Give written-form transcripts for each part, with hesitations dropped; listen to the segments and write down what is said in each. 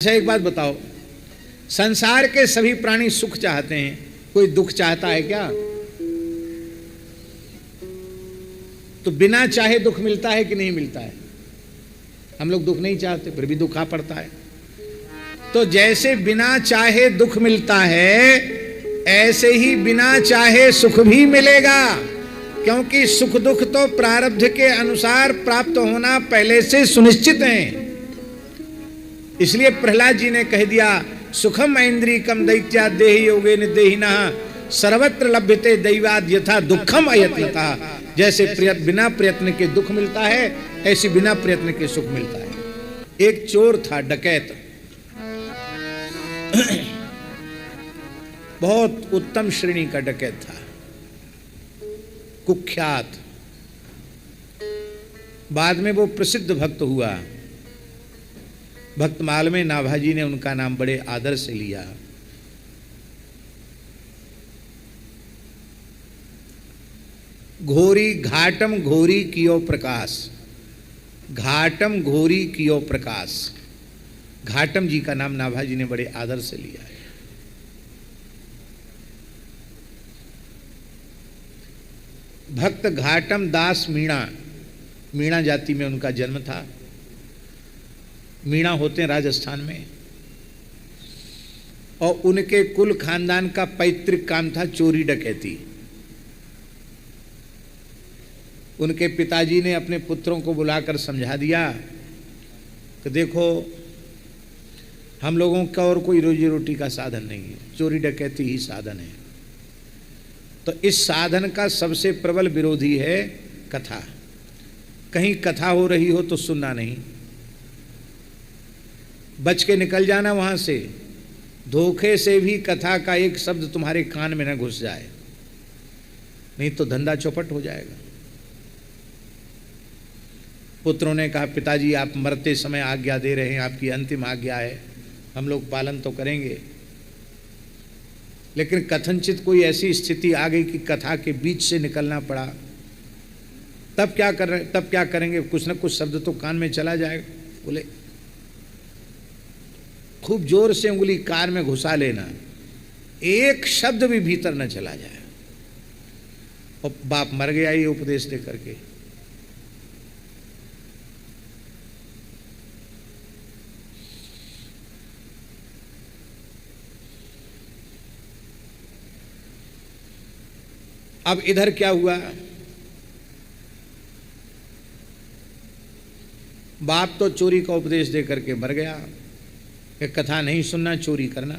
अच्छा एक बात बताओ, संसार के सभी प्राणी सुख चाहते हैं, कोई दुख चाहता है क्या? तो बिना चाहे दुख मिलता है कि नहीं मिलता है? हम लोग दुख नहीं चाहते फिर भी दुख आ पड़ता है। तो जैसे बिना चाहे दुख मिलता है, ऐसे ही बिना चाहे सुख भी मिलेगा, क्योंकि सुख दुख तो प्रारब्ध के अनुसार प्राप्त होना पहले से सुनिश्चित है। इसलिए प्रहलाद जी ने कह दिया, सुखम ऐन्द्रिकम दैत्या देहि योगेन देहिनः सर्वत्र लभ्यते दैवाद यथा दुखम अयत्नतः। जैसे बिना प्रयत्न के दुख मिलता है, ऐसे बिना प्रयत्न के सुख मिलता है। एक चोर था, डकैत, बहुत उत्तम श्रेणी का डकैत था, कुख्यात। बाद में वो प्रसिद्ध भक्त हुआ। भक्तमाल में नाभाजी ने उनका नाम बड़े आदर से लिया। घोरी घाटम घोरी कियो प्रकाश, घाटम घोरी कियो प्रकाश। घाटम जी का नाम नाभाजी ने बड़े आदर से लिया है। भक्त घाटम दास मीणा, मीणा जाति में उनका जन्म था। मीणा होते हैं राजस्थान में, और उनके कुल खानदान का पैतृक काम था चोरी डकैती। उनके पिताजी ने अपने पुत्रों को बुलाकर समझा दिया कि देखो, हम लोगों का और कोई रोजी रोटी का साधन नहीं है, चोरी डकैती ही साधन है। तो इस साधन का सबसे प्रबल विरोधी है कथा। कहीं कथा हो रही हो तो सुनना नहीं, बच के निकल जाना वहां से। धोखे से भी कथा का एक शब्द तुम्हारे कान में न घुस जाए, नहीं तो धंधा चौपट हो जाएगा। पुत्रों ने कहा, पिताजी आप मरते समय आज्ञा दे रहे हैं, आपकी अंतिम आज्ञा है, हम लोग पालन तो करेंगे। लेकिन कथनचित कोई ऐसी स्थिति आ गई कि कथा के बीच से निकलना पड़ा, तब क्या करेंगे? कुछ न कुछ शब्द तो कान में चला जाएगा। बोले खूब जोर से उंगली कार में घुसा लेना, एक शब्द भी भीतर न चला जाए। और बाप मर गया ये उपदेश दे करके। अब इधर क्या हुआ, बाप तो चोरी का उपदेश दे करके मर गया कि कथा नहीं सुनना, चोरी करना।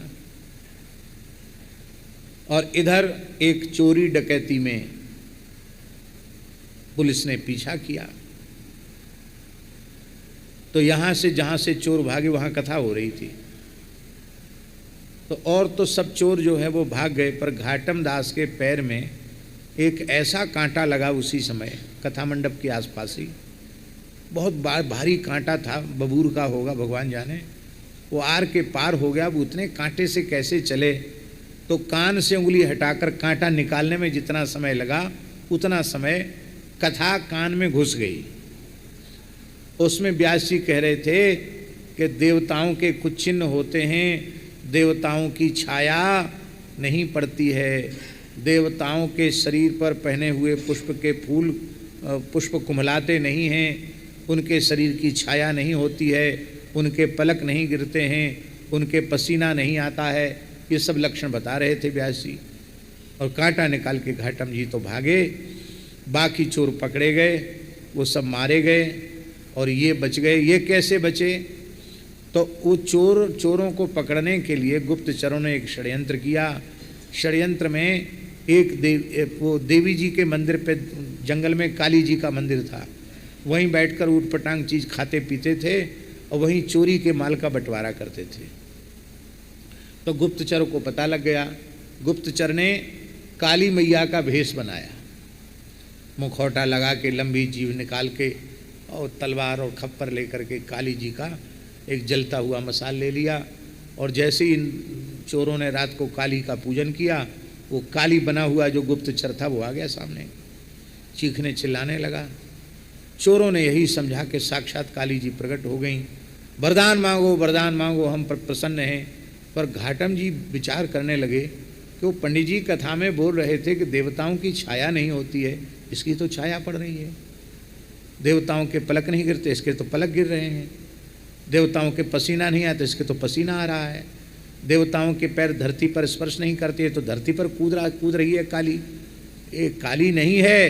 और इधर एक चोरी डकैती में पुलिस ने पीछा किया, तो यहां से जहां से चोर भागे वहां कथा हो रही थी। तो और तो सब चोर जो है वो भाग गए, पर घाटम दास के पैर में एक ऐसा कांटा लगा उसी समय, कथा मंडप के आसपास ही। बहुत भारी कांटा था, बबूर का होगा भगवान जाने। वो आर के पार हो गया। अब उतने कांटे से कैसे चले? तो कान से उंगली हटाकर कांटा निकालने में जितना समय लगा, उतना समय कथा कान में घुस गई। उसमें व्यास जी कह रहे थे कि देवताओं के कुछ चिन्ह होते हैं, देवताओं की छाया नहीं पड़ती है। देवताओं के शरीर पर पहने हुए पुष्प के फूल, पुष्प कुम्हलाते नहीं हैं, उनके शरीर की छाया नहीं होती है, उनके पलक नहीं गिरते हैं, उनके पसीना नहीं आता है। ये सब लक्षण बता रहे थे व्यास जी। और कांटा निकाल के घाटम जी तो भागे, बाकी चोर पकड़े गए, वो सब मारे गए और ये बच गए। ये कैसे बचे? तो वो चोरों को पकड़ने के लिए गुप्तचरों ने एक षड्यंत्र किया। षड्यंत्र में वो देवी जी के मंदिर पे, जंगल में काली जी का मंदिर था, वहीं बैठकर ऊटपटांग चीज़ खाते पीते थे और वहीं चोरी के माल का बंटवारा करते थे। तो गुप्तचरों को पता लग गया। गुप्तचर ने काली मैया का भेष बनाया, मुखौटा लगा के, लंबी जीभ निकाल के और तलवार और खप्पर लेकर के काली जी का एक जलता हुआ मसाल ले लिया। और जैसे ही इन चोरों ने रात को काली का पूजन किया, वो काली बना हुआ जो गुप्तचर था वो आ गया सामने, चीखने चिल्लाने लगा। चोरों ने यही समझा कि साक्षात काली जी प्रकट हो गई वरदान मांगो, हम पर प्रसन्न हैं। पर घाटम जी विचार करने लगे कि वो पंडित जी कथा में बोल रहे थे कि देवताओं की छाया नहीं होती है, इसकी तो छाया पड़ रही है। देवताओं के पलक नहीं गिरते, इसके तो पलक गिर रहे हैं। देवताओं के पसीना नहीं आता, इसके तो पसीना आ रहा है। देवताओं के पैर धरती पर स्पर्श नहीं करते, है तो धरती पर कूद रही है काली। ये काली नहीं है,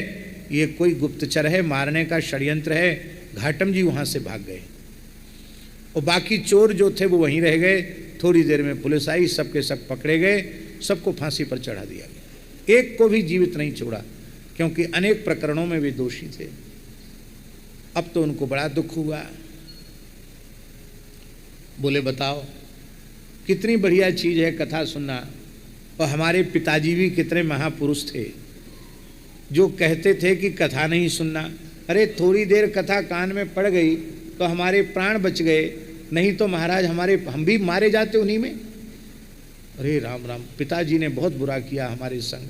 ये कोई गुप्तचर है, मारने का षड्यंत्र है। घाटम जी वहाँ से भाग गए और बाकी चोर जो थे वो वहीं रह गए। थोड़ी देर में पुलिस आई, सबके सब पकड़े गए, सबको फांसी पर चढ़ा दिया गया। एक को भी जीवित नहीं छोड़ा, क्योंकि अनेक प्रकरणों में वे दोषी थे। अब तो उनको बड़ा दुख हुआ। बोले बताओ कितनी बढ़िया चीज़ है कथा सुनना। और हमारे पिताजी भी कितने महापुरुष थे जो कहते थे कि कथा नहीं सुनना। अरे थोड़ी देर कथा कान में पड़ गई तो हमारे प्राण बच गए, नहीं तो महाराज हम भी मारे जाते उन्हीं में। अरे राम राम, पिताजी ने बहुत बुरा किया हमारे संग।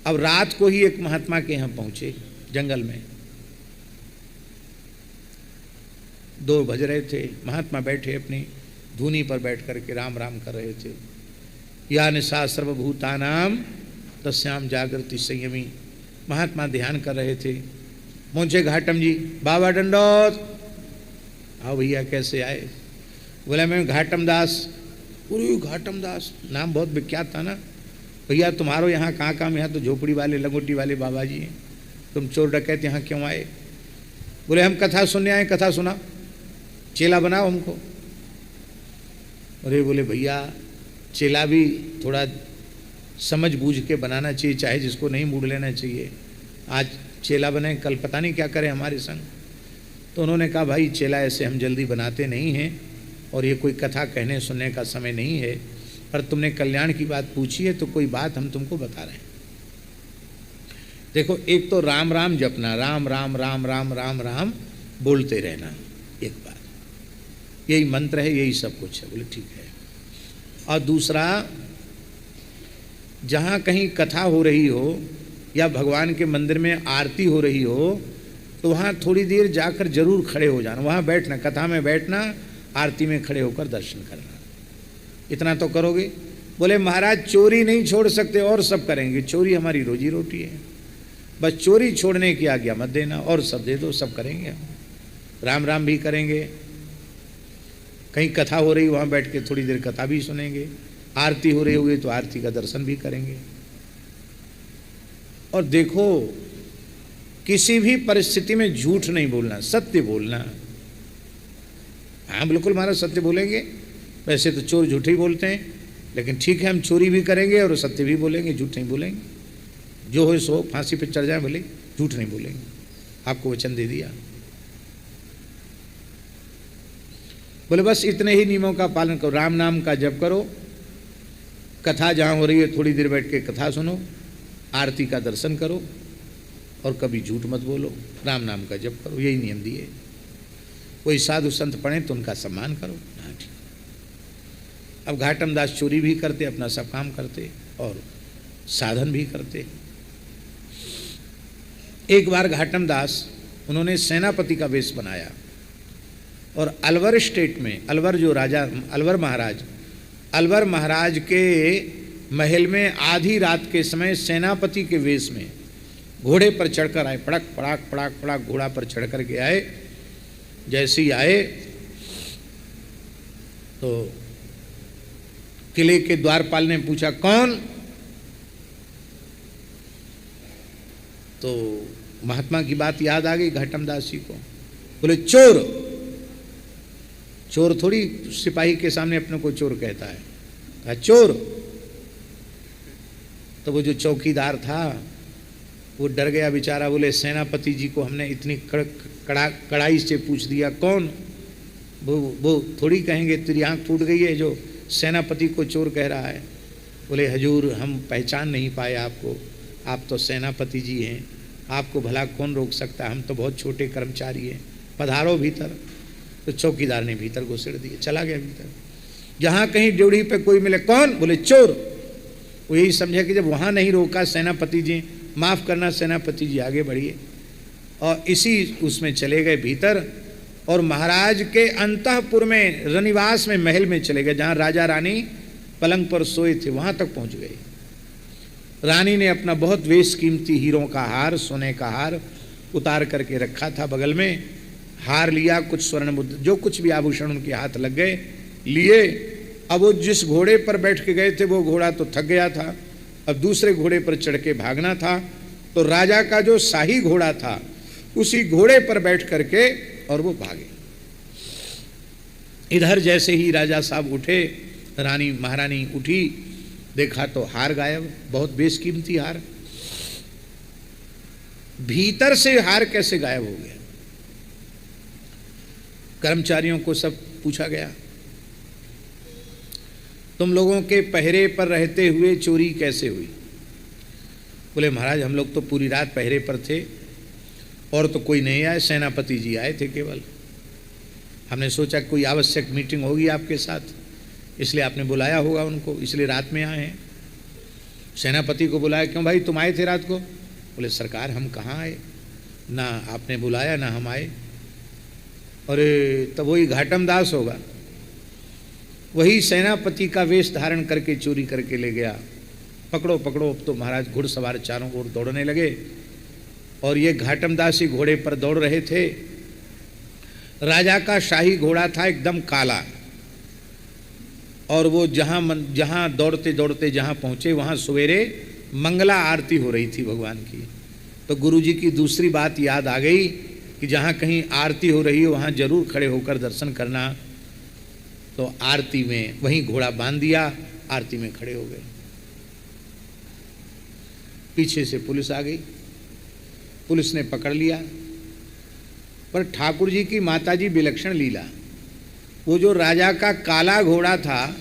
अब रात को ही एक महात्मा के यहाँ पहुँचे जंगल में। 2 बज रहे थे, महात्मा बैठे अपनी धूनी पर बैठ करके राम राम कर रहे थे। या निशा सर्वभूतानाम तस्याम जागृति संयमी। महात्मा ध्यान कर रहे थे। पहुँचे घाटम जी, बाबा दंडोत। आओ भैया, कैसे आए? बोले मैं घाटम दास। पूरी घाटम दास नाम बहुत विख्यात था ना। भैया तुम्हारो यहाँ कहाँ काम? यहाँ तो झोपड़ी वाले लंगोटी वाले बाबा जी हैं, तुम चोर डकैत यहाँ क्यों आए? बोले हम कथा सुनने आए। कथा सुना, चेला बनाओ हमको। अरे बोले भैया चेला भी थोड़ा समझ बूझ के बनाना चाहिए, चाहे जिसको नहीं मूड लेना चाहिए। आज चेला बने, कल पता नहीं क्या करें हमारे संग। तो उन्होंने कहा भाई चेला ऐसे हम जल्दी बनाते नहीं हैं, और ये कोई कथा कहने सुनने का समय नहीं है, पर तुमने कल्याण की बात पूछी है तो कोई बात हम तुमको बता रहे हैं। देखो, एक तो राम राम जपना, राम राम राम राम राम राम बोलते रहना, एक बात, यही मंत्र है, यही सब कुछ है। बोले ठीक है। और दूसरा, जहाँ कहीं कथा हो रही हो या भगवान के मंदिर में आरती हो रही हो तो वहाँ थोड़ी देर जाकर जरूर खड़े हो जाना, वहाँ बैठना, कथा में बैठना, आरती में खड़े होकर दर्शन करना। इतना तो करोगे? बोले महाराज चोरी नहीं छोड़ सकते, और सब करेंगे। चोरी हमारी रोजी रोटी है, बस चोरी छोड़ने की आज्ञा मत देना, और सब दे दो, सब करेंगे हम। राम राम भी करेंगे, कहीं कथा हो रही वहाँ बैठ के थोड़ी देर कथा भी सुनेंगे, आरती हो रही होगी तो आरती का दर्शन भी करेंगे। और देखो, किसी भी परिस्थिति में झूठ नहीं बोलना, सत्य बोलना। हाँ बिल्कुल महाराज सत्य बोलेंगे। वैसे तो चोर झूठ ही बोलते हैं, लेकिन ठीक है हम चोरी भी करेंगे और सत्य भी बोलेंगे, झूठ नहीं बोलेंगे। जो हो सो, फांसी पे चढ़ जाए भले, झूठ नहीं बोलेंगे। आपको वचन दे दिया। बोले बस इतने ही नियमों का पालन करो, राम नाम का जप करो, कथा जहाँ हो रही है थोड़ी देर बैठ के कथा सुनो, आरती का दर्शन करो, और कभी झूठ मत बोलो, राम नाम का जप करो, यही नियम दिए। कोई साधु संत पढ़े तो उनका सम्मान करो। हाँ ठीक। अब घाटम दास चोरी भी करते, अपना सब काम करते और साधन भी करते। एक बार घाटम दास, उन्होंने सेनापति का वेश बनाया और अलवर स्टेट में, अलवर जो राजा, अलवर महाराज के महल में आधी रात के समय सेनापति के वेश में घोड़े पर चढ़कर आए। पड़क पड़ाक पड़ाक पड़ाक घोड़ा पर चढ़ कर के आए। जैसे ही आए तो किले के द्वारपाल ने पूछा कौन? तो महात्मा की बात याद आ गई घाटम दास जी को। बोले चोर। चोर थोड़ी सिपाही के सामने अपने को चोर कहता है। कहा चोर। तो वो जो चौकीदार था वो डर गया बेचारा। बोले सेनापति जी को हमने इतनी कड़ाई से पूछ दिया कौन? वो थोड़ी कहेंगे तेरी आँख फूट गई है जो सेनापति को चोर कह रहा है। बोले हजूर हम पहचान नहीं पाए आपको, आप तो सेनापति जी हैं, आपको भला कौन रोक सकता है, हम तो बहुत छोटे कर्मचारी हैं, पधारो भीतर। तो चौकीदार ने भीतर घुसेड़ दिए, चला गया भीतर। जहाँ कहीं ड्योढ़ी पे कोई मिले कौन? बोले चोर। वो यही समझा कि जब वहाँ नहीं रोका सेनापति जी, माफ़ करना सेनापति जी आगे बढ़िए, और इसी उसमें चले गए भीतर। और महाराज के अंतःपुर में रनिवास में महल में चले गए, जहाँ राजा रानी पलंग पर सोए थे वहाँ तक पहुँच गए। रानी ने अपना बहुत बेशकीमती हीरों का हार, सोने का हार उतार करके रखा था बगल में, हार लिया, कुछ स्वर्ण मुद्रा, जो कुछ भी आभूषण उनके हाथ लग गए लिए। अब वो जिस घोड़े पर बैठ के गए थे वो घोड़ा तो थक गया था, अब दूसरे घोड़े पर चढ़ के भागना था। तो राजा का जो शाही घोड़ा था उसी घोड़े पर बैठ करके और वो भागे। इधर जैसे ही राजा साहब उठे, रानी महारानी उठी, देखा तो हार गायब, बहुत बेशकीमती हार। भीतर से हार कैसे गायब हो गया? कर्मचारियों को सब पूछा गया, तुम लोगों के पहरे पर रहते हुए चोरी कैसे हुई? बोले महाराज हम लोग तो पूरी रात पहरे पर थे और तो कोई नहीं आए, सेनापति जी आए थे केवल। हमने सोचा कोई आवश्यक मीटिंग होगी आपके साथ, इसलिए आपने बुलाया होगा उनको, इसलिए रात में आए हैं। सेनापति को बुलाया, क्यों भाई तुम आए थे रात को? बोले सरकार हम कहाँ आए, ना आपने बुलाया ना हम आए। अरे तब वही घाटम दास होगा, वही सेनापति का वेश धारण करके चोरी करके ले गया। पकड़ो पकड़ो। अब तो महाराज घुड़सवार चारों ओर दौड़ने लगे और ये घाटम दास ही घोड़े पर दौड़ रहे थे। राजा का शाही घोड़ा था एकदम काला, और वो जहाँ दौड़ते दौड़ते जहाँ पहुँचे वहाँ सवेरे मंगला आरती हो रही थी भगवान की। तो गुरुजी की दूसरी बात याद आ गई कि जहाँ कहीं आरती हो रही है वहाँ जरूर खड़े होकर दर्शन करना। तो आरती में वहीं घोड़ा बांध दिया, आरती में खड़े हो गए। पीछे से पुलिस आ गई, पुलिस ने पकड़ लिया। पर ठाकुर जी की माताजी विलक्षण लीला, वो जो राजा का काला घोड़ा था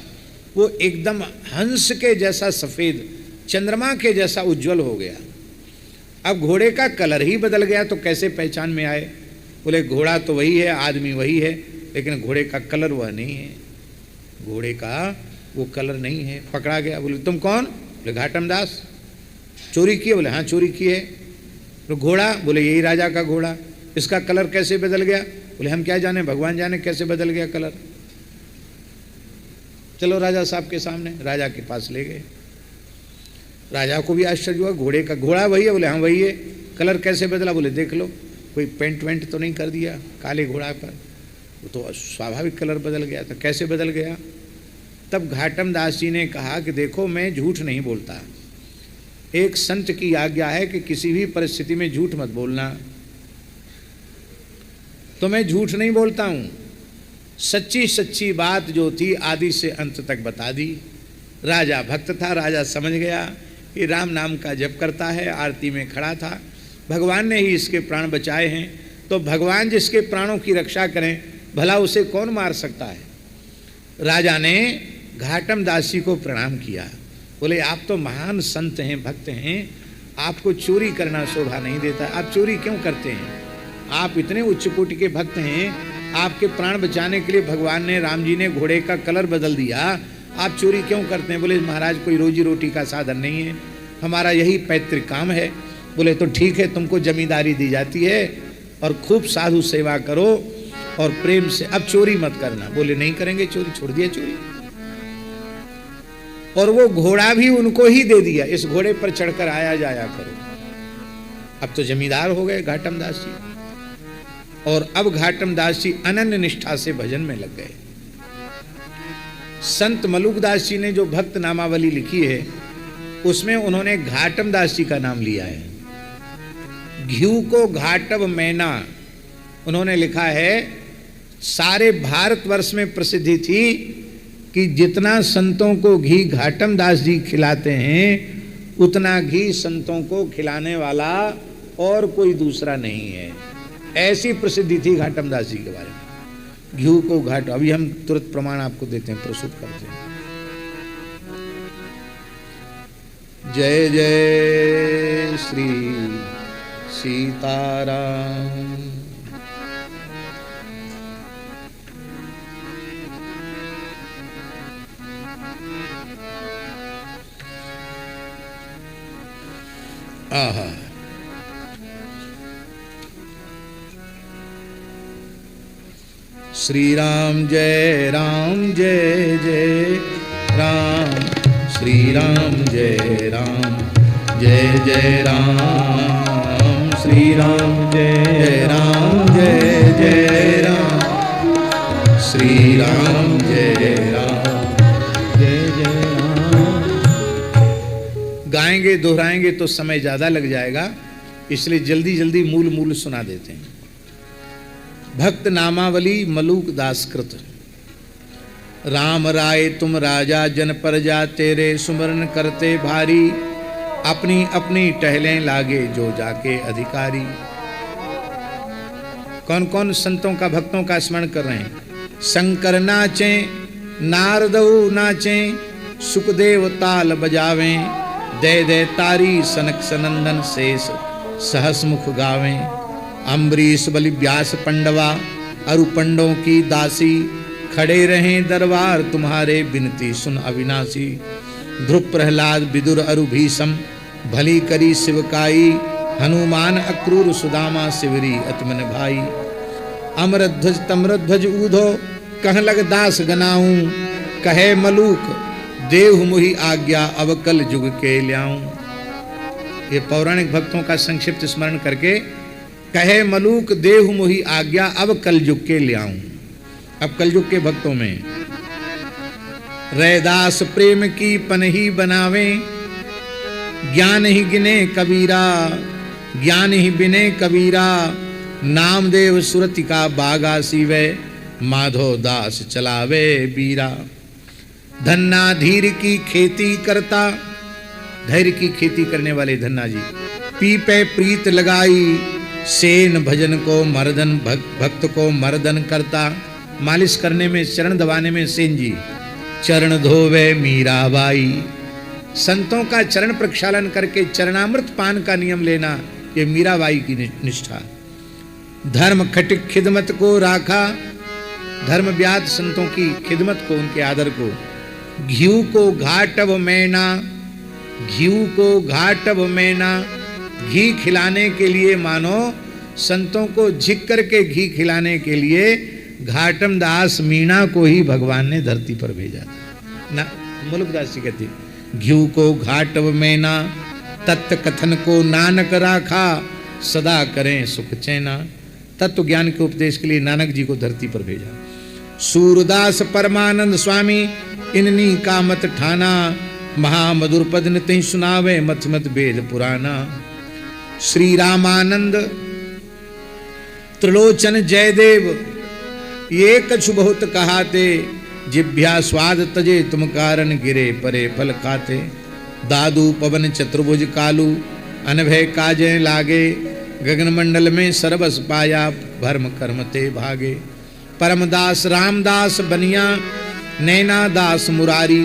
वो एकदम हंस के जैसा सफ़ेद, चंद्रमा के जैसा उज्जवल हो गया। अब घोड़े का कलर ही बदल गया तो कैसे पहचान में आए? बोले घोड़ा तो वही है, आदमी वही है, लेकिन घोड़े का कलर वह नहीं है, घोड़े का वो कलर नहीं है। पकड़ा गया। बोले तुम कौन? बोले घाटम दास। चोरी की है? बोले हाँ चोरी की है। तो घोड़ा? बोले यही राजा का घोड़ा। इसका कलर कैसे बदल गया? बोले हम क्या जाने, भगवान जाने कैसे बदल गया कलर। चलो राजा साहब के सामने, राजा के पास ले गए। राजा को भी आश्चर्य हुआ, घोड़े का घोड़ा वही है? बोले हाँ वही है। कलर कैसे बदला? बोले देख लो, कोई पेंट वेंट तो नहीं कर दिया काले घोड़ा पर, वो तो स्वाभाविक कलर बदल गया था। कैसे बदल गया? तब घाटम दास जी ने कहा कि देखो मैं झूठ नहीं बोलता, एक संत की आज्ञा है कि किसी भी परिस्थिति में झूठ मत बोलना, तो मैं झूठ नहीं बोलता हूँ। सच्ची सच्ची बात जो थी आदि से अंत तक बता दी। राजा भक्त था, राजा समझ गया कि राम नाम का जप करता है, आरती में खड़ा था, भगवान ने ही इसके प्राण बचाए हैं, तो भगवान जिसके प्राणों की रक्षा करें भला उसे कौन मार सकता है। राजा ने घाटम दास जी को प्रणाम किया। बोले आप तो महान संत हैं, भक्त हैं, आपको चोरी करना शोभा नहीं देता, आप चोरी क्यों करते हैं? आप इतने उच्च कोटि के भक्त हैं, आपके प्राण बचाने के लिए भगवान ने, राम जी ने घोड़े का कलर बदल दिया, आप चोरी क्यों करते हैं? बोले महाराज कोई रोजी रोटी का साधन नहीं है, हमारा यही पैतृक काम है। बोले तो ठीक है, तुमको जमींदारी दी जाती है और खूब साधु सेवा करो और प्रेम से, अब चोरी मत करना। बोले नहीं करेंगे चोरी, छोड़ दिया चोरी। और वो घोड़ा भी उनको ही दे दिया, इस घोड़े पर चढ़कर आया जाया करो। अब तो जमींदार हो गए घाटम दास जी, और अब घाटम दास जी अनन्य निष्ठा से भजन में लग गए। संत मलुकदास जी ने जो भक्त नामावली लिखी है उसमें उन्होंने घाटम दास जी का नाम लिया है। घ्यू को घाटव मैना उन्होंने लिखा है। सारे भारतवर्ष में प्रसिद्धि थी कि जितना संतों को घी घाटम दास जी खिलाते हैं उतना घी संतों को खिलाने वाला और कोई दूसरा नहीं है। ऐसी प्रसिद्धि थी घाटम दास जी के बारे में। घी को घाट, अभी हम तुरंत प्रमाण आपको देते हैं, प्रस्तुत करते हैं। जय जय श्री सीताराम। आहा श्री राम जय जय राम, श्री राम जय जय राम, श्री राम जय जय राम, श्री राम जय जय राम। गाएंगे दोहराएंगे तो समय ज्यादा लग जाएगा, इसलिए जल्दी जल्दी मूल सुना देते हैं। भक्त नामावली मलूक दासकृत। राम राय तुम राजा जन प्रजा तेरे सुमरन करते भारी, अपनी अपनी टहलें लागे जो जाके अधिकारी। कौन कौन संतों का भक्तों का स्मरण कर रहे हैं? शंकर नाचे, नारदऊ नाचे, सुखदेव ताल बजावें, दे तारी सनक सनंदन शेष सहस मुख गावें। अम्बरीश बलि व्यास पंडवा अरु पंडों की दासी, खड़े रहें दरबार तुम्हारे बिनती सुन अविनाशी। ध्रुव प्रहलाद विदुर अरु भीषम, भली करी शिवकाई, हनुमान अक्रूर सुदामा शिवरी अतिमन भाई। अमरध्वज तमरध्वज ऊधो, कह लग दास गनाऊं, कहे मलूक देव मुहि आज्ञा अब कल जुग के ल्याऊं। ये पौराणिक भक्तों का संक्षिप्त स्मरण करके, कहे मलूक देव मुहि आज्ञा अब कल जुग के ल्याऊं। अब कलयुग के भक्तों में रैदास प्रेम की पनही बनावे, ज्ञान ही गिने कबीरा, ज्ञान ही बिने कबीरा। नामदेव सुरति का बागा सीवे, माधो दास चलावे बीरा। धन्ना धीर की खेती करता, धैर्य की खेती करने वाले धन्ना जी। पीपे प्रीत लगाई, सेन भजन को मर्दन, भक्त को मर्दन करता। मालिश करने में, चरण दबाने में सेन जी। चरण धोवे मीराबाई, संतों का चरण प्रक्षालन करके चरणामृत पान का नियम लेना, ये मीराबाई की निष्ठा। धर्म खटिक खिदमत को राखा, धर्म व्याध संतों की खिदमत को, उनके आदर को। घीऊ को घाटव मैना, घीऊ को घाटव मैना, घी खिलाने के लिए, मानो संतों को झिक करके घी खिलाने के लिए घाटम दास मीणा को ही भगवान ने धरती पर भेजा ना। मुलुकदास जी कहते, घीऊ को घाटव मैना, तत्व कथन को नानक राखा, सदा करें सुख चैना। तत्व ज्ञान के उपदेश के लिए नानक जी को धरती पर भेजा। सूरदास परमानंद स्वामी इननी का मत ठाना, महामधुर पद नित सुनावे मत मत वेद पुराना। श्री रामानंद त्रिलोचन जयदेव, ये कछु बहुत कहाते, जिभ्या स्वाद तजे तुम कारण गिरे परे फल खाते। दादू पवन चतुर्भुज कालू, अनभय काजे लागे, गगन मंडल में सर्वस पाया, भर्म कर्म ते भागे। परमदास रामदास बनिया, नैना दास मुरारी,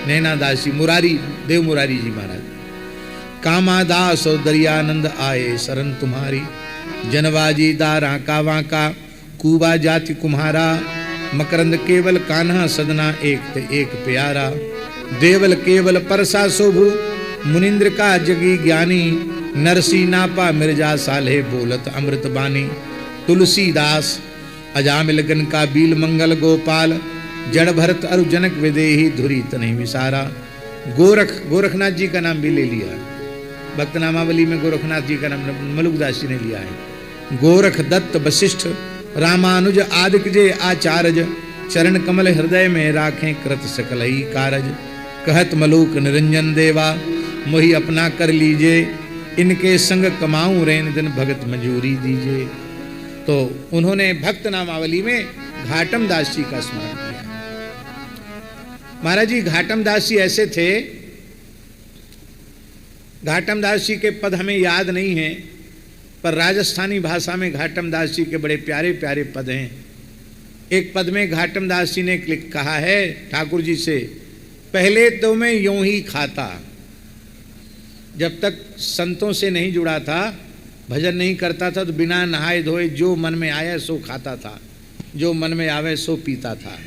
नैना दासी मुरारी, देव मुरारी जी महाराज। कामादास और दरियानंद आए शरण तुम्हारी, जनवाजी दारा का वाका, कुबा जाति कुम्हारा। मकरंद केवल कान्हा सदना एक ते एक प्यारा। देवल केवल परसा शोभु, मुनिंद्र का जगी ज्ञानी। नरसी नापा मिर्जा साले बोलत अमृत बानी। तुलसीदास अजामिल गन का बील मंगल गोपाल, जड़ भरत अरु जनक विदेही धुरी तनहि विसारा। गोरखनाथ जी का नाम भी ले लिया, भक्त नामावली में गोरखनाथ जी का नाम मलुकदास जी ने लिया है। गोरख दत्त वशिष्ठ रामानुज आदिक जे आचार्य, चरण कमल हृदय में राखें कृत सकल ही कारज। कहत मलूक निरंजन देवा, मोहि अपना कर लीजिए, इनके संग कमाऊं रेन दिन भगत मजूरी दीजिए। तो उन्होंने भक्त नामावली में घाटम दास जी का स्मरण किया। महाराज जी घाटम दास जी ऐसे थे, घाटम दास जी के पद हमें याद नहीं है, पर राजस्थानी भाषा में घाटम दास जी के बड़े प्यारे प्यारे पद हैं। एक पद में घाटम दास जी ने कहा है ठाकुर जी से, पहले तो मैं यूं ही खाता, जब तक संतों से नहीं जुड़ा था, भजन नहीं करता था, तो बिना नहाए धोए जो मन में आया सो खाता था, जो मन में आवे सो पीता था।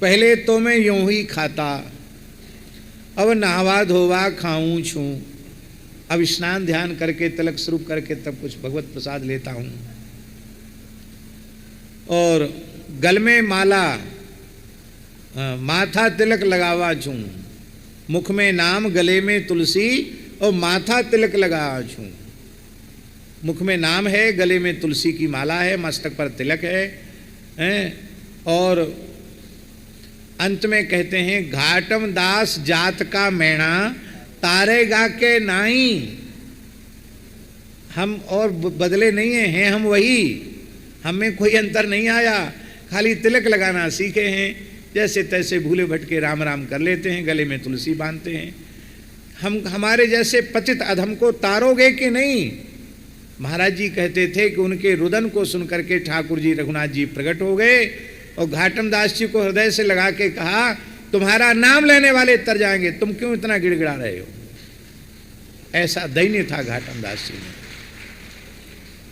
पहले तो मैं यूं ही खाता, अब नहावा धोवा खाऊं छूं, अब स्नान ध्यान करके तिलक स्वरूप करके तब कुछ भगवत प्रसाद लेता हूं। और गल में माला, माथा तिलक लगावा छूं, मुख में नाम गले में तुलसी और माथा तिलक लगावा छूं। मुख में नाम है, गले में तुलसी की माला है, मस्तक पर तिलक है, और अंत में कहते हैं घाटम दास जात का मैणा तारेगा के नाई। हम और बदले नहीं हैं हम वही, हमें कोई अंतर नहीं आया, खाली तिलक लगाना सीखे हैं। जैसे तैसे भूले भटके राम राम कर लेते हैं, गले में तुलसी बांधते हैं। हम हमारे जैसे पतित अधम को तारोगे कि नहीं? महाराज जी कहते थे कि उनके रुदन को सुनकर के ठाकुर जी रघुनाथ जी प्रकट हो गए और घाटम दास जी को हृदय से लगा के कहा, तुम्हारा नाम लेने वाले तर जाएंगे, तुम क्यों इतना गिड़गिड़ा रहे हो? ऐसा दैन्य था घाटम दास जी में।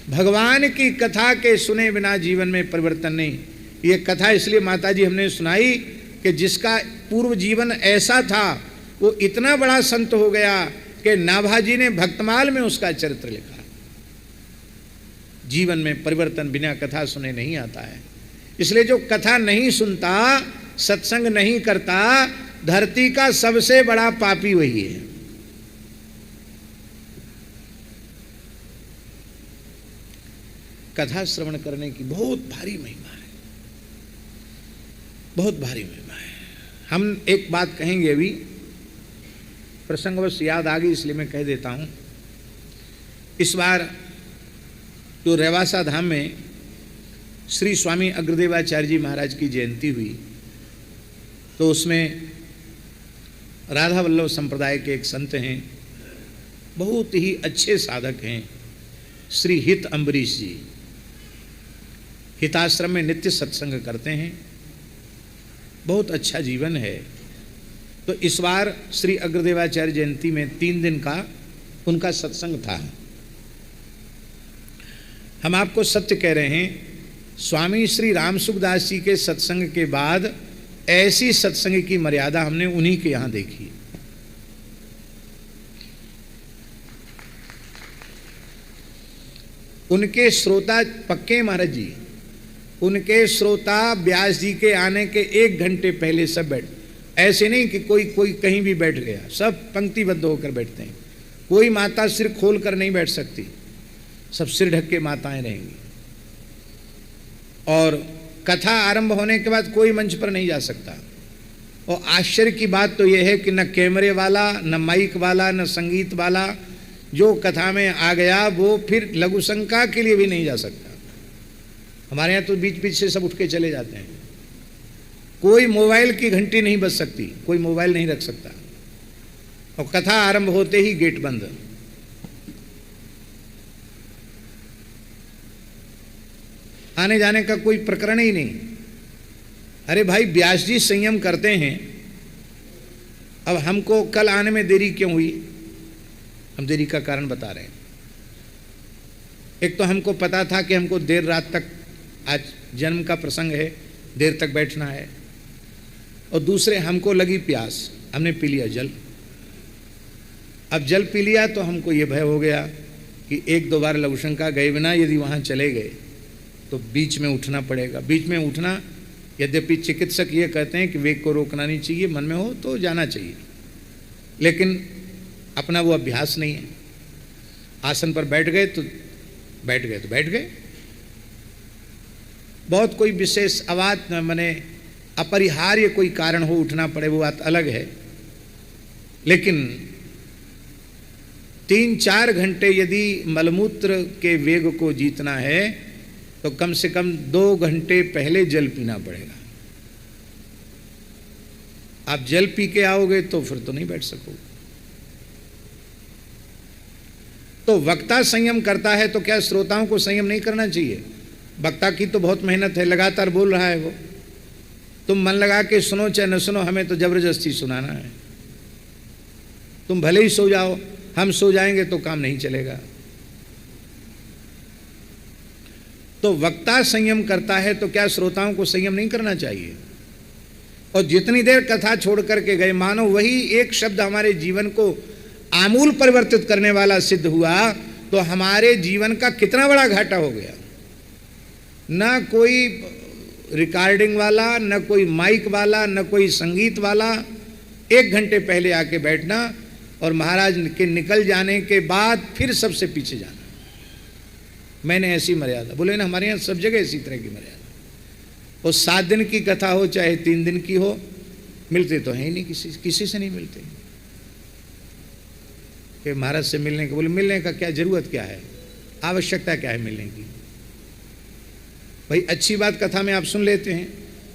भगवान की कथा के सुने बिना जीवन में परिवर्तन नहीं। ये कथा इसलिए माता जी हमने सुनाई कि जिसका पूर्व जीवन ऐसा था वो इतना बड़ा संत हो गया कि नाभाजी ने भक्तमाल में उसका चरित्र लिखा। जीवन में परिवर्तन बिना कथा सुने नहीं आता है। इसलिए जो कथा नहीं सुनता, सत्संग नहीं करता, धरती का सबसे बड़ा पापी वही है। कथा श्रवण करने की बहुत भारी महिमा है, बहुत भारी महिमा है। हम एक बात कहेंगे, अभी प्रसंगवश याद आ गई इसलिए मैं कह देता हूं। इस बार जो रेवासा धाम में श्री स्वामी अग्रदेवाचार्य जी महाराज की जयंती हुई, तो उसमें राधा वल्लभ संप्रदाय के एक संत हैं, बहुत ही अच्छे साधक हैं, श्री हित अम्बरीश जी। हिताश्रम में नित्य सत्संग करते हैं, बहुत अच्छा जीवन है। तो इस बार श्री अग्रदेवाचार्य जयंती में 3 दिन का उनका सत्संग था। हम आपको सत्य कह रहे हैं, स्वामी श्री रामसुखदास जी के सत्संग के बाद ऐसी सत्संग की मर्यादा हमने उन्हीं के यहां देखी। उनके श्रोता पक्के महाराज जी, उनके श्रोता व्यास जी के आने के 1 घंटे पहले सब बैठ, ऐसे नहीं कि कोई कहीं भी बैठ गया, सब पंक्तिबद्ध होकर बैठते हैं। कोई माता सिर खोल कर नहीं बैठ सकती, सब सिर ढक के माताएं रहेंगी। और कथा आरंभ होने के बाद कोई मंच पर नहीं जा सकता। और आश्चर्य की बात तो यह है कि न कैमरे वाला, न माइक वाला, न संगीत वाला जो कथा में आ गया वो फिर लघु शंका के लिए भी नहीं जा सकता। हमारे यहाँ तो बीच बीच से सब उठ के चले जाते हैं। कोई मोबाइल की घंटी नहीं बज सकती, कोई मोबाइल नहीं रख सकता। और कथा आरंभ होते ही गेट बंद। आने जाने का कोई प्रकरण ही नहीं। अरे भाई, व्यास जी संयम करते हैं, अब हमको कल आने में देरी क्यों हुई? हम देरी का कारण बता रहे हैं। एक तो हमको पता था कि हमको देर रात तक, आज जन्म का प्रसंग है, देर तक बैठना है। और दूसरे हमको लगी प्यास, हमने पी लिया जल। अब जल पी लिया तो हमको ये भय हो गया कि 1-2 बार लघुशंका गए बिना यदि वहाँ चले गए तो बीच में उठना पड़ेगा। बीच में उठना, यद्यपि चिकित्सक ये कहते हैं कि वेग को रोकना नहीं चाहिए, मन में हो तो जाना चाहिए, लेकिन अपना वो अभ्यास नहीं है। आसन पर बैठ गए तो बैठ गए तो बैठ गए। बहुत कोई विशेष आवाज माने अपरिहार्य कोई कारण हो उठना पड़े वो बात अलग है, लेकिन 3-4 घंटे यदि मलमूत्र के वेग को जीतना है तो कम से कम 2 घंटे पहले जल पीना पड़ेगा। आप जल पी के आओगे तो फिर तो नहीं बैठ सकोगे। तो वक्ता संयम करता है तो क्या श्रोताओं को संयम नहीं करना चाहिए? वक्ता की तो बहुत मेहनत है, लगातार बोल रहा है वो। तुम मन लगा के सुनो चाहे न सुनो, हमें तो जबरदस्ती सुनाना है। तुम भले ही सो जाओ, हम सो जाएंगे तो काम नहीं चलेगा। तो वक्ता संयम करता है तो क्या श्रोताओं को संयम नहीं करना चाहिए? और जितनी देर कथा छोड़ करके गए, मानो वही एक शब्द हमारे जीवन को आमूल परिवर्तित करने वाला सिद्ध हुआ, तो हमारे जीवन का कितना बड़ा घाटा हो गया। ना कोई रिकॉर्डिंग वाला, न कोई माइक वाला, न कोई संगीत वाला। 1 घंटे पहले आके बैठना और महाराज के निकल जाने के बाद फिर सबसे पीछे जाना। मैंने ऐसी मर्यादा, बोले ना हमारे यहाँ सब जगह इसी तरह की मर्यादा। वो 7 दिन की कथा हो चाहे 3 दिन की हो, मिलते तो हैं ही नहीं, किसी से नहीं मिलते कि महाराज से मिलने का। बोले मिलने का क्या जरूरत, क्या है, आवश्यकता क्या है मिलने की। भाई अच्छी बात कथा में आप सुन लेते हैं,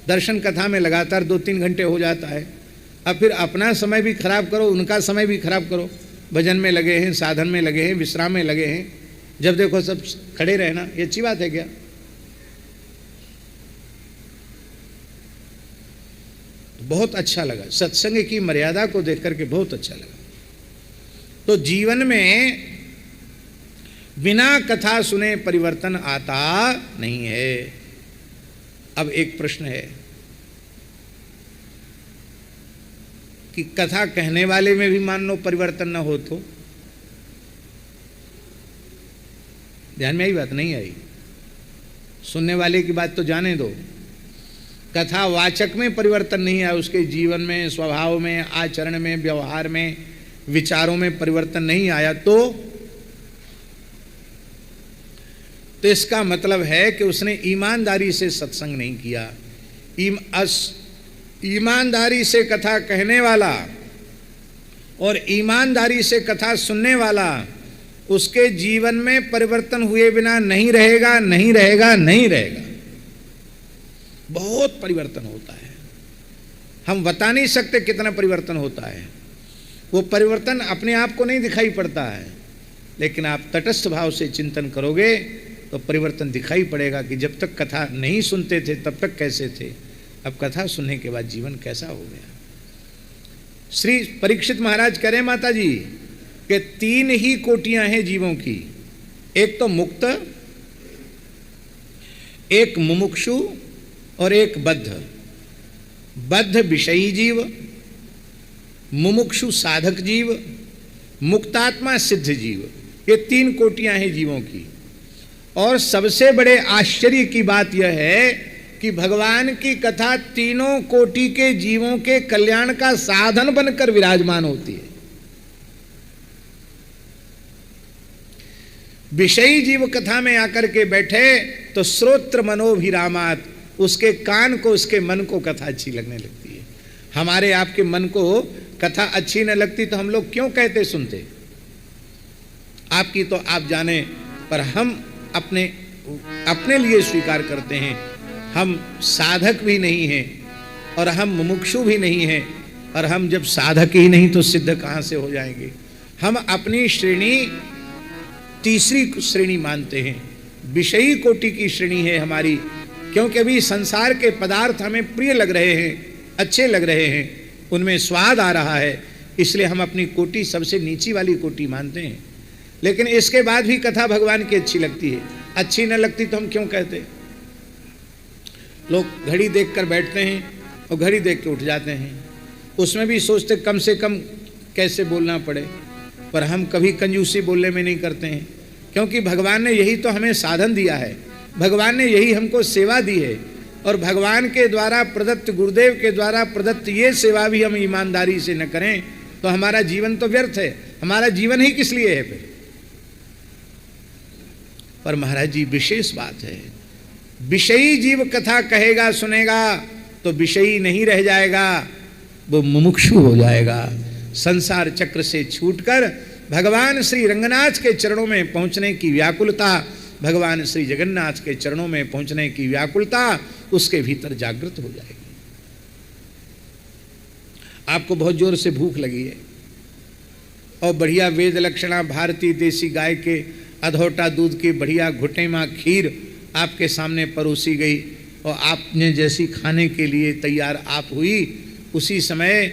दर्शन कथा में लगातार 2-3 घंटे हो जाता है। अब फिर अपना समय भी खराब करो, उनका समय भी खराब करो। भजन में लगे हैं, साधन में लगे हैं, विश्राम में लगे हैं, जब देखो सब खड़े रहना, ये अच्छी बात है क्या? बहुत अच्छा लगा, सत्संग की मर्यादा को देख करके बहुत अच्छा लगा। तो जीवन में बिना कथा सुने परिवर्तन आता नहीं है। अब एक प्रश्न है कि कथा कहने वाले में भी मान लो परिवर्तन न हो तो? ध्यान में आई बात? नहीं आई। सुनने वाले की बात तो जाने दो। कथा वाचक में परिवर्तन नहीं आया, उसके जीवन में, स्वभाव में, आचरण में, व्यवहार में, विचारों में परिवर्तन नहीं आया तो इसका मतलब है कि उसने ईमानदारी से सत्संग नहीं किया। ईमानदारी से कथा कहने वाला और ईमानदारी से कथा सुनने वाला, उसके जीवन में परिवर्तन हुए बिना नहीं रहेगा, नहीं रहेगा, नहीं रहेगा। बहुत परिवर्तन होता है, हम बता नहीं सकते कितना परिवर्तन होता है। वो परिवर्तन अपने आप को नहीं दिखाई पड़ता है, लेकिन आप तटस्थ भाव से चिंतन करोगे तो परिवर्तन दिखाई पड़ेगा कि जब तक कथा नहीं सुनते थे तब तक कैसे थे, अब कथा सुनने के बाद जीवन कैसा हो गया। श्री परीक्षित महाराज कह रहे माता जी कि 3 ही कोटियां हैं जीवों की, एक तो मुक्त, एक मुमुक्षु और एक बद्ध। बद्ध विषयी जीव, मुमुक्षु साधक जीव, मुक्तात्मा सिद्ध जीव, ये 3 कोटियां हैं जीवों की। और सबसे बड़े आश्चर्य की बात यह है कि भगवान की कथा तीनों कोटि के जीवों के कल्याण का साधन बनकर विराजमान होती है। विषयी जीव कथा में आकर के बैठे तो श्रोत्र मनोभिरामात, उसके कान को, उसके मन को कथा अच्छी लगने लगती है। हमारे आपके मन को कथा अच्छी न लगती तो हम लोग क्यों कहते सुनते? आपकी तो आप जाने, पर हम अपने लिए स्वीकार करते हैं, हम साधक भी नहीं हैं और हम मुमुक्षु भी नहीं हैं, और हम जब साधक ही नहीं तो सिद्ध कहाँ से हो जाएंगे? हम अपनी श्रेणी तीसरी श्रेणी मानते हैं, विषयी कोटि की श्रेणी है हमारी, क्योंकि अभी संसार के पदार्थ हमें प्रिय लग रहे हैं, अच्छे लग रहे हैं, उनमें स्वाद आ रहा है, इसलिए हम अपनी कोटि सबसे नीची वाली कोटि मानते हैं। लेकिन इसके बाद भी कथा भगवान की अच्छी लगती है। अच्छी न लगती तो हम क्यों कहते? लोग घड़ी देखकर बैठते हैं और घड़ी देख के उठ जाते हैं, उसमें भी सोचते कम से कम कैसे बोलना पड़े, पर हम कभी कंजूसी बोलने में नहीं करते हैं, क्योंकि भगवान ने यही तो हमें साधन दिया है, भगवान ने यही हमको सेवा दी है, और भगवान के द्वारा प्रदत्त, गुरुदेव के द्वारा प्रदत्त ये सेवा भी हम ईमानदारी से न करें तो हमारा जीवन तो व्यर्थ है। हमारा जीवन ही किस लिए है फिर? पर महाराज जी विशेष बात है, विषयी जीव कथा कहेगा सुनेगा तो विषयी नहीं रह जाएगा, वो मुमुक्षु हो जाएगा। संसार चक्र से छूटकर भगवान श्री रंगनाथ के चरणों में पहुंचने की व्याकुलता, भगवान श्री जगन्नाथ के चरणों में पहुंचने की व्याकुलता उसके भीतर जागृत हो जाएगी। आपको बहुत जोर से भूख लगी है और बढ़िया वेद लक्षणा भारतीय देसी गाय के अधोटा दूध की बढ़िया घुटेमा खीर आपके सामने परोसी गई और आपने जैसी खाने के लिए तैयार आप हुई, उसी समय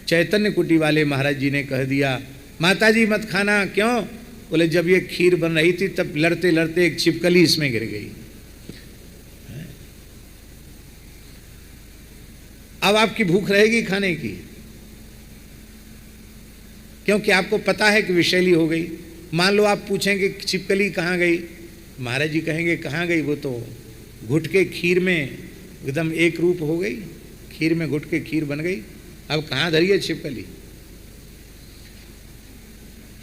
चैतन्य कुटी वाले महाराज जी ने कह दिया, माता जी मत खाना। क्यों? बोले जब ये खीर बन रही थी तब लड़ते लड़ते एक छिपकली इसमें गिर गई। अब आपकी भूख रहेगी खाने की, क्योंकि आपको पता है कि विषैली हो गई। मान लो आप पूछेंगे छिपकली कहाँ गई, महाराज जी कहेंगे कहाँ गई, वो तो घुट के खीर में एकदम एक रूप हो गई, खीर में घुट के खीर बन गई, अब कहाँ धरिए छिपकली।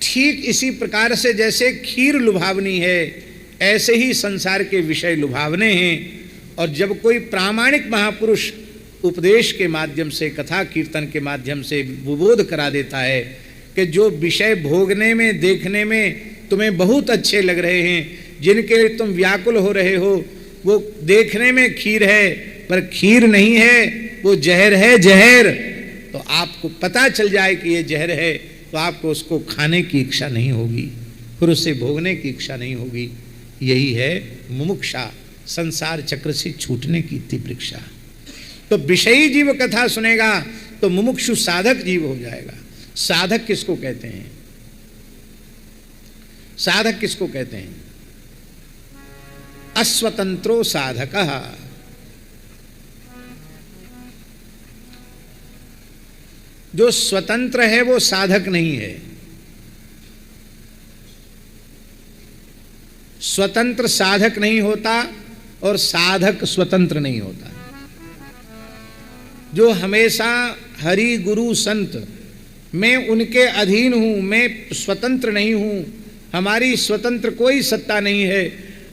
ठीक इसी प्रकार से जैसे खीर लुभावनी है, ऐसे ही संसार के विषय लुभावने हैं। और जब कोई प्रामाणिक महापुरुष उपदेश के माध्यम से, कथा कीर्तन के माध्यम से विबोध करा देता है कि जो विषय भोगने में, देखने में तुम्हें बहुत अच्छे लग रहे हैं, जिनके लिए तुम व्याकुल हो रहे हो, वो देखने में खीर है पर खीर नहीं है, वो जहर है, जहर। तो आपको पता चल जाए कि ये जहर है, तो आपको उसको खाने की इच्छा नहीं होगी, फिर उससे भोगने की इच्छा नहीं होगी। यही है मुमुक्षा, संसार चक्र से छूटने की तीव्र इच्छा। तो विषयी जीव कथा सुनेगा तो मुमुक्षु साधक जीव हो जाएगा। साधक किसको कहते हैं? साधक किसको कहते हैं? अस्वतंत्रो साधकः। जो स्वतंत्र है वो साधक नहीं है। स्वतंत्र साधक नहीं होता और साधक स्वतंत्र नहीं होता। जो हमेशा हरि गुरु संत, मैं उनके अधीन हूं, मैं स्वतंत्र नहीं हूं, हमारी स्वतंत्र कोई सत्ता नहीं है,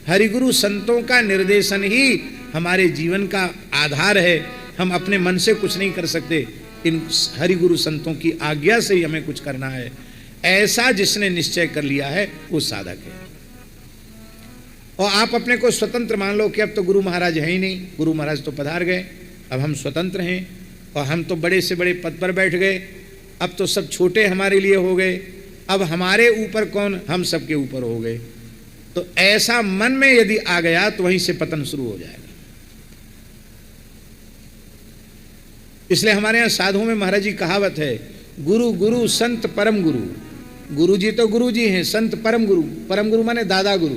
हरिगुरु संतों का निर्देशन ही हमारे जीवन का आधार है, हम अपने मन से कुछ नहीं कर सकते, इन हरिगुरु संतों की आज्ञा से ही हमें कुछ करना है, ऐसा जिसने निश्चय कर लिया है वो साधक है। और आप अपने को स्वतंत्र मान लो कि अब तो गुरु महाराज है ही नहीं, गुरु महाराज तो पधार गए, अब हम स्वतंत्र हैं और हम तो बड़े से बड़े पद पर बैठ गए, अब तो सब छोटे हमारे लिए हो गए, अब हमारे ऊपर कौन, हम सबके ऊपर हो गए। तो ऐसा मन में यदि आ गया तो वहीं से पतन शुरू हो जाएगा। इसलिए हमारे यहाँ साधुओं में महाराज जी कहावत है, गुरु गुरु संत परम गुरु। गुरु जी तो गुरु जी हैं, संत परम गुरु। परम गुरु माने दादा गुरु।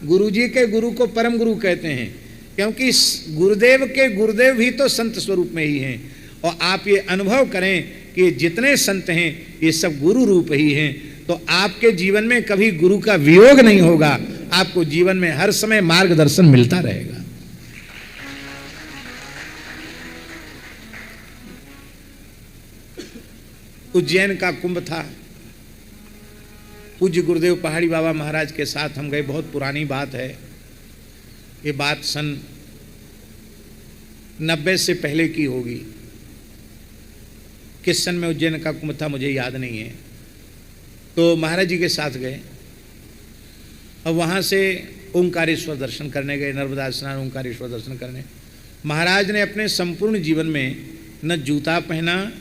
गुरु जी के गुरु को परम गुरु कहते हैं, क्योंकि गुरुदेव के गुरुदेव भी तो संत स्वरूप में ही हैं। और आप ये अनुभव करें कि जितने संत हैं ये सब गुरु रूप ही हैं, तो आपके जीवन में कभी गुरु का वियोग नहीं होगा, आपको जीवन में हर समय मार्गदर्शन मिलता रहेगा। उज्जैन का कुंभ था, पूज्य गुरुदेव पहाड़ी बाबा महाराज के साथ हम गए, बहुत पुरानी बात है ये, बात सन 90 से पहले की होगी। किस सन में उज्जैन का कुंभ था मुझे याद नहीं है। तो महाराज जी के साथ गए और वहाँ से ओंकारेश्वर दर्शन करने गए, नर्मदा स्नान ओंकारेश्वर दर्शन करने। महाराज ने अपने संपूर्ण जीवन में न जूता पहना,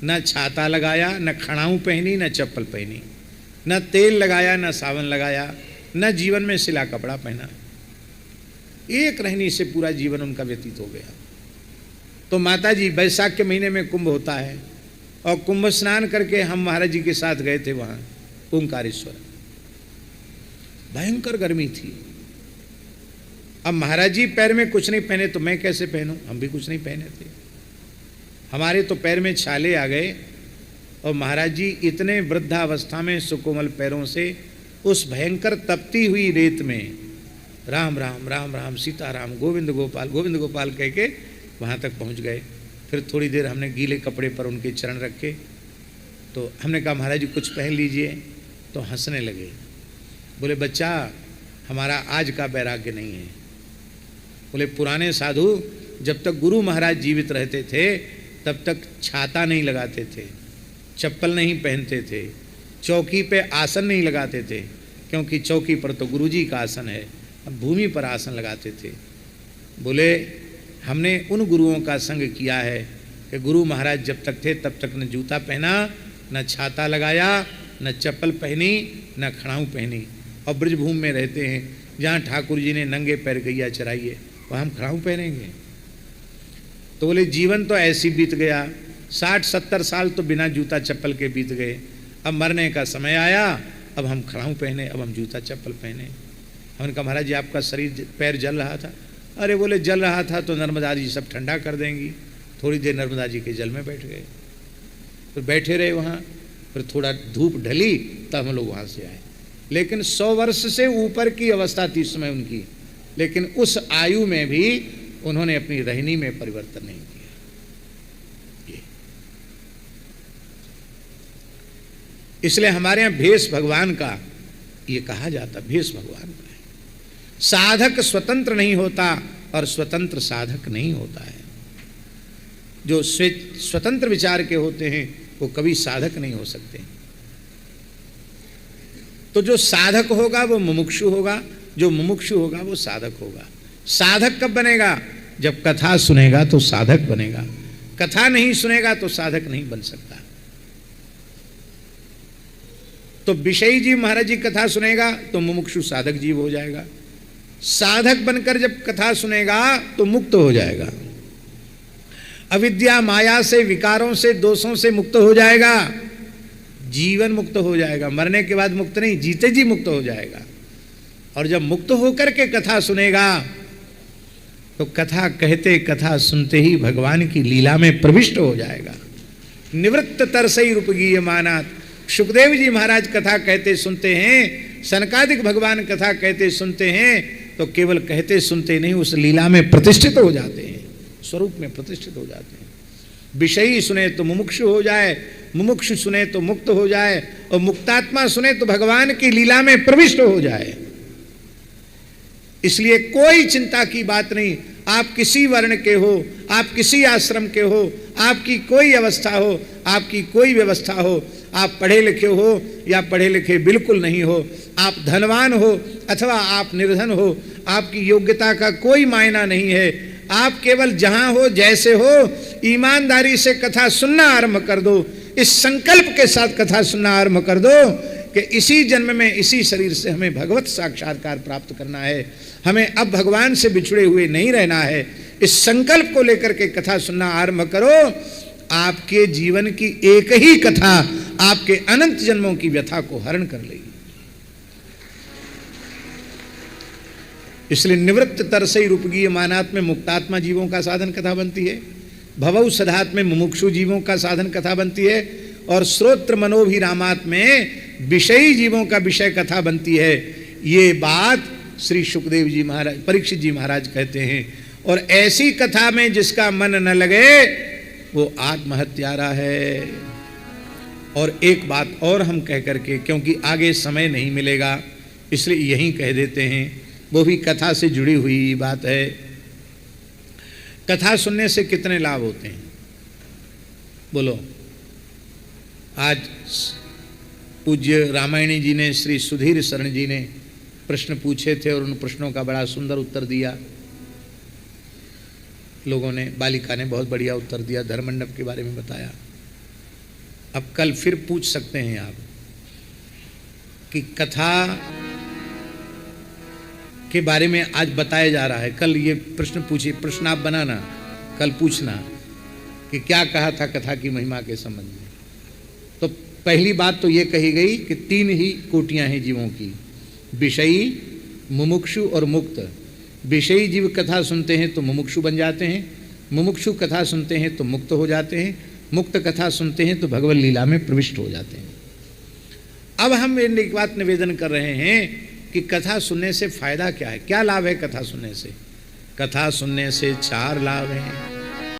न छाता लगाया, न खड़ाऊँ पहनी, न चप्पल पहनी, न तेल लगाया, न सावन लगाया, न जीवन में सिला कपड़ा पहना। एक रहनी से पूरा जीवन उनका व्यतीत हो गया। तो माता जी, बैसाख के महीने में कुंभ होता है और कुंभ स्नान करके हम महाराज जी के साथ गए थे वहाँ ओंकारेश्वर। भयंकर गर्मी थी। अब महाराज जी पैर में कुछ नहीं पहने तो मैं कैसे पहनूं? हम भी कुछ नहीं पहने थे, हमारे तो पैर में छाले आ गए। और महाराज जी इतने वृद्धावस्था में सुकोमल पैरों से उस भयंकर तपती हुई रेत में राम राम राम राम सीताराम गोविंद गोपाल कह के वहाँ तक पहुँच गए। फिर थोड़ी देर हमने गीले कपड़े पर उनके चरण रखे, तो हमने कहा महाराज जी कुछ पहन लीजिए। तो हंसने लगे, बोले बच्चा हमारा आज का वैराग्य नहीं है। बोले पुराने साधु जब तक गुरु महाराज जीवित रहते थे तब तक छाता नहीं लगाते थे, चप्पल नहीं पहनते थे, चौकी पे आसन नहीं लगाते थे, क्योंकि चौकी पर तो गुरु जी का आसन है, अब भूमि पर आसन लगाते थे। बोले हमने उन गुरुओं का संग किया है कि गुरु महाराज जब तक थे तब तक न जूता पहना, न छाता लगाया, न चप्पल पहनी, न खड़ाऊँ पहनी। और ब्रजभूमि में रहते हैं जहाँ ठाकुर जी ने नंगे पैर गैया चराई है, वहाँ हम खड़ाऊँ पहनेंगे? तो बोले जीवन तो ऐसी बीत गया, 60-70 साल तो बिना जूता चप्पल के बीत गए, अब मरने का समय आया, अब हम खड़ाऊँ पहने, अब हम जूता चप्पल पहने। हमने कहा महाराज जी आपका शरीर पैर जल रहा था। अरे बोले जल रहा था तो नर्मदा जी सब ठंडा कर देंगी। थोड़ी देर नर्मदा जी के जल में बैठ गए, फिर बैठे रहे वहाँ, फिर थोड़ा धूप ढली तब हम लोग वहाँ से आए। लेकिन 100 वर्ष से ऊपर की अवस्था थी इस समय उनकी, लेकिन उस आयु में भी उन्होंने अपनी रहनी में परिवर्तन नहीं किया। इसलिए हमारे यहां भेष भगवान का ये कहा जाता, भेष भगवान का है। साधक स्वतंत्र नहीं होता और स्वतंत्र साधक नहीं होता है। जो स्वतंत्र विचार के होते हैं वो कभी साधक नहीं हो सकते। तो जो साधक होगा वो मुमुक्षु होगा, जो मुमुक्षु होगा वो साधक होगा। साधक कब बनेगा? जब कथा सुनेगा तो साधक बनेगा, कथा नहीं सुनेगा तो साधक नहीं बन सकता। तो विषयी जीव महाराज जी कथा सुनेगा तो मुमुक्षु साधक जीव हो जाएगा। साधक बनकर जब कथा सुनेगा तो मुक्त हो जाएगा, अविद्या माया से, विकारों से, दोषों से मुक्त हो जाएगा, जीवन मुक्त हो जाएगा। मरने के बाद मुक्त नहीं, जीते जी मुक्त हो जाएगा। और जब मुक्त होकर के कथा सुनेगा तो कथा कहते, कथा सुनते ही भगवान की लीला में प्रविष्ट हो जाएगा। निवृत्त तरसई रूपगीय मानात। सुखदेव जी महाराज कथा कहते सुनते हैं, सनकादिक भगवान कथा कहते सुनते हैं, तो केवल कहते सुनते नहीं, उस लीला में प्रतिष्ठित हो जाते हैं, स्वरूप में प्रतिष्ठित हो जाते हैं। विषयी सुने तो मुमुक्षु हो जाए, मुमुक्षु सुने तो मुक्त हो जाए, और मुक्तात्मा सुने तो भगवान की लीला में प्रविष्ट हो जाए। इसलिए कोई चिंता की बात नहीं। आप किसी वर्ण के हो, आप किसी आश्रम के हो, आपकी कोई अवस्था हो, आपकी कोई व्यवस्था हो, आप पढ़े लिखे हो या पढ़े लिखे बिल्कुल नहीं हो, आप धनवान हो अथवा आप निर्धन हो, आपकी योग्यता का कोई मायना नहीं है। आप केवल जहां हो, जैसे हो, ईमानदारी से कथा सुनना आरंभ कर दो। इस संकल्प के साथ कथा सुनना आरंभ कर दो कि इसी जन्म में, इसी शरीर से हमें भगवत साक्षात्कार प्राप्त करना है, हमें अब भगवान से बिछड़े हुए नहीं रहना है। इस संकल्प को लेकर के कथा सुनना आरंभ करो। आपके जीवन की एक ही कथा आपके अनंत जन्मों की व्यथा को हरण कर लेगी। इसलिए निवृत्त तरसई रूपगीय मानात में मुक्तात्मा जीवों का साधन कथा बनती है, भवौ सधात में मुमुक्षु जीवों का साधन कथा बनती है, और श्रोत्र मनोभिरामात में विषयी जीवों का विषय कथा बनती है। ये बात श्री सुखदेव जी महाराज, परीक्षित जी महाराज कहते हैं। और ऐसी कथा में जिसका मन न लगे वो आत्महत्यारा है। और एक बात और हम कह करके, क्योंकि आगे समय नहीं मिलेगा इसलिए यहीं कह देते हैं, वो भी कथा से जुड़ी हुई बात है। कथा सुनने से कितने लाभ होते हैं बोलो? आज पूज्य रामायणी जी ने, श्री सुधीर शरण जी ने प्रश्न पूछे थे और उन प्रश्नों का बड़ा सुंदर उत्तर दिया लोगों ने। बालिका ने बहुत बढ़िया उत्तर दिया, धर्ममंडप के बारे में बताया। अब कल फिर पूछ सकते हैं आप कि कथा के बारे में आज बताया जा रहा है, कल ये प्रश्न पूछिए, प्रश्न आप बनाना, कल पूछना कि क्या कहा था कथा की महिमा के संबंध में। तो पहली बात तो ये कही गई कि तीन ही कोटियां हैं जीवों की, विषयी, मुमुक्षु और मुक्त। विषयी जीव कथा सुनते हैं तो मुमुक्षु बन जाते हैं, मुमुक्षु कथा सुनते हैं तो मुक्त हो जाते हैं, मुक्त कथा सुनते हैं तो भगवत लीला में प्रविष्ट हो जाते हैं। अब हम एक बात निवेदन कर रहे हैं कि कथा सुनने से फायदा क्या है, क्या लाभ है कथा सुनने से? कथा सुनने से चार लाभ हैं।